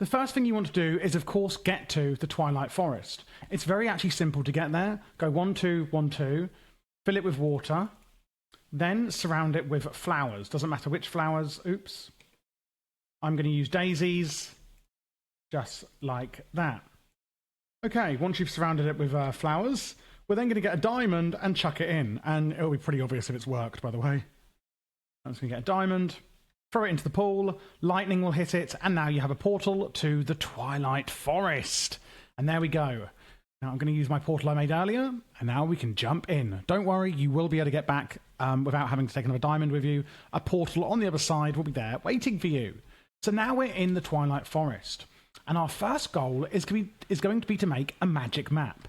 The first thing you want to do is, of course, get to the Twilight Forest. It's very actually simple to get there. Go 1, 2, 1, 2, fill it with water, then surround it with flowers. Doesn't matter which flowers. Oops. I'm going to use daisies, just like that. Okay, once you've surrounded it with flowers, we're then going to get a diamond and chuck it in. And it'll be pretty obvious if it's worked, by the way. I'm just going to get a diamond, throw it into the pool, lightning will hit it, and now you have a portal to the Twilight Forest. And there we go. Now I'm going to use my portal I made earlier, and now we can jump in. Don't worry, you will be able to get back without having to take another diamond with you. A portal on the other side will be there waiting for you. So now we're in the Twilight Forest, and our first goal is going to be to make a magic map.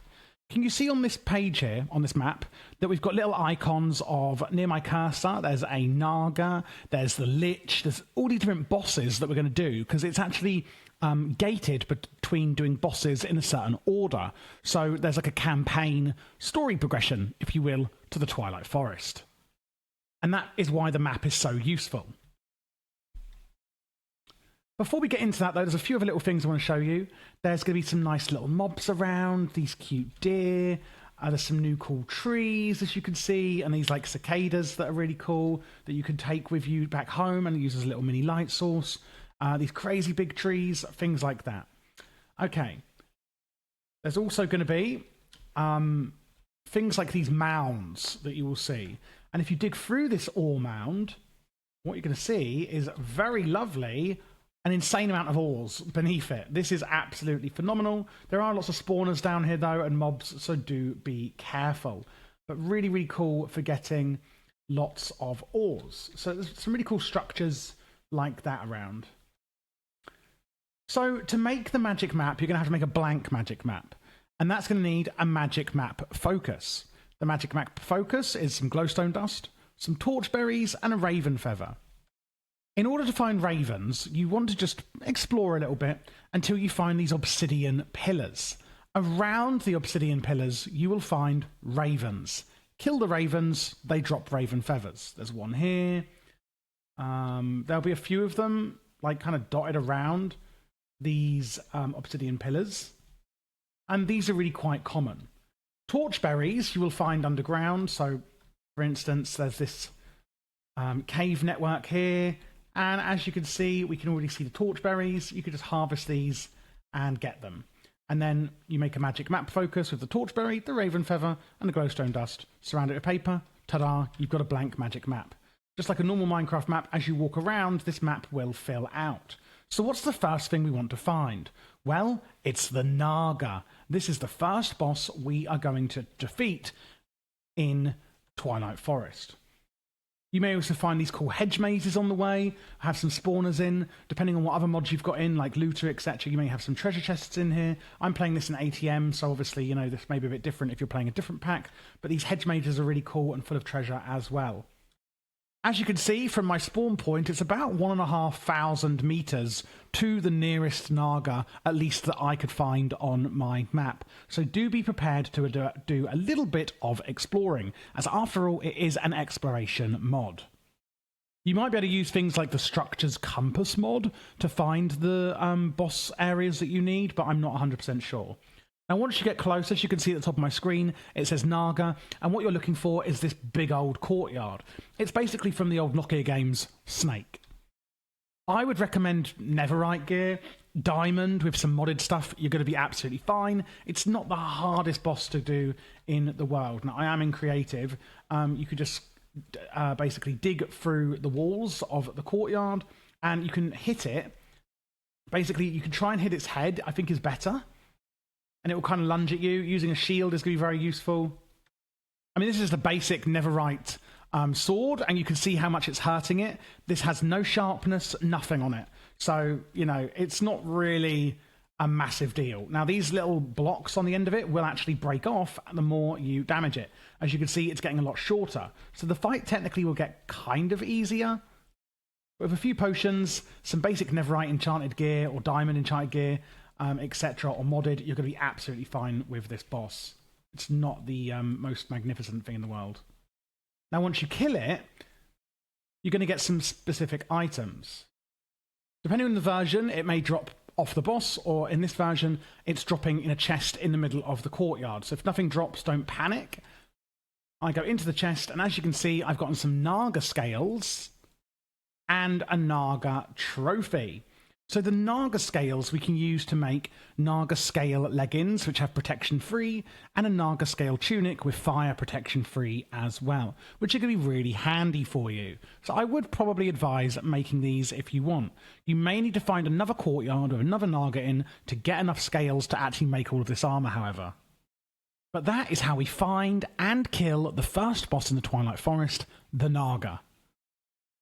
Can you see on this page here, on this map, that we've got little icons of, near my cursor, there's a Naga, there's the Lich, there's all these different bosses that we're going to do, because it's actually gated between doing bosses in a certain order. So there's like a campaign story progression, if you will, to the Twilight Forest. And that is why the map is so useful. Before we get into that, though, there's a few other little things I want to show you. There's going to be some nice little mobs around, these cute deer. There's some new cool trees, as you can see, and these like cicadas that are really cool that you can take with you back home and use as a little mini light source. These crazy big trees, things like that. Okay. There's also going to be things like these mounds that you will see. And if you dig through this ore mound, what you're going to see is very lovely, an insane amount of ores beneath it. This is absolutely phenomenal. There are lots of spawners down here, though, and mobs, so do be careful. But really, really cool for getting lots of ores. So there's some really cool structures like that around. So to make the magic map, you're going to have to make a blank magic map. And that's going to need a magic map focus. The magic map focus is some glowstone dust, some torchberries, and a raven feather. In order to find ravens, you want to just explore a little bit until you find these obsidian pillars. Around the obsidian pillars, you will find ravens. Kill the ravens, they drop raven feathers. There's one here. There'll be a few of them, like kind of dotted around these obsidian pillars. And these are really quite common. Torchberries you will find underground. So, for instance, there's this cave network here. And as you can see, we can already see the torchberries. You could just harvest these and get them. And then you make a magic map focus with the torchberry, the raven feather, and the glowstone dust. Surround it with paper. Ta-da, you've got a blank magic map. Just like a normal Minecraft map, as you walk around, this map will fill out. So what's the first thing we want to find? Well, it's the Naga. This is the first boss we are going to defeat in Twilight Forest. You may also find these cool hedge mazes on the way, have some spawners in, depending on what other mods you've got in, like looter, etc. You may have some treasure chests in here. I'm playing this in ATM, so obviously, you know, this may be a bit different if you're playing a different pack, but these hedge mazes are really cool and full of treasure as well. As you can see from my spawn point, it's about 1,500 meters to the nearest Naga, at least that I could find on my map. So do be prepared to do a little bit of exploring, as after all, it is an exploration mod. You might be able to use things like the Structures Compass mod to find the boss areas that you need, but I'm not 100% sure. Now, once you get close, as you can see at the top of my screen, it says Naga, and what you're looking for is this big old courtyard. It's basically from the old Nokia games, Snake. I would recommend Netherite gear, Diamond with some modded stuff. You're going to be absolutely fine. It's not the hardest boss to do in the world. Now, I am in creative. You could just basically dig through the walls of the courtyard, and you can hit it. Basically, you can try and hit its head, I think is better. And it will kind of lunge at you. Using a shield is going to be very useful. I mean, this is just a basic Netherite sword, and you can see how much it's hurting it. This has no sharpness, nothing on it. So, you know, it's not really a massive deal. Now, these little blocks on the end of it will actually break off the more you damage it. As you can see, it's getting a lot shorter. So the fight technically will get kind of easier. With a few potions, some basic Netherite enchanted gear or diamond enchanted gear, etc., or modded, you're going to be absolutely fine with this boss. It's not the most magnificent thing in the world. Now, once you kill it, you're going to get some specific items. Depending on the version, it may drop off the boss, or in this version, it's dropping in a chest in the middle of the courtyard. So if nothing drops, don't panic. I go into the chest, and as you can see, I've gotten some Naga scales and a Naga trophy. So the Naga scales we can use to make Naga scale leggings, which have protection free, and a Naga scale tunic with fire protection free as well, which are going to be really handy for you. So I would probably advise making these if you want. You may need to find another courtyard with another Naga in to get enough scales to actually make all of this armor, however. But that is how we find and kill the first boss in the Twilight Forest, the Naga.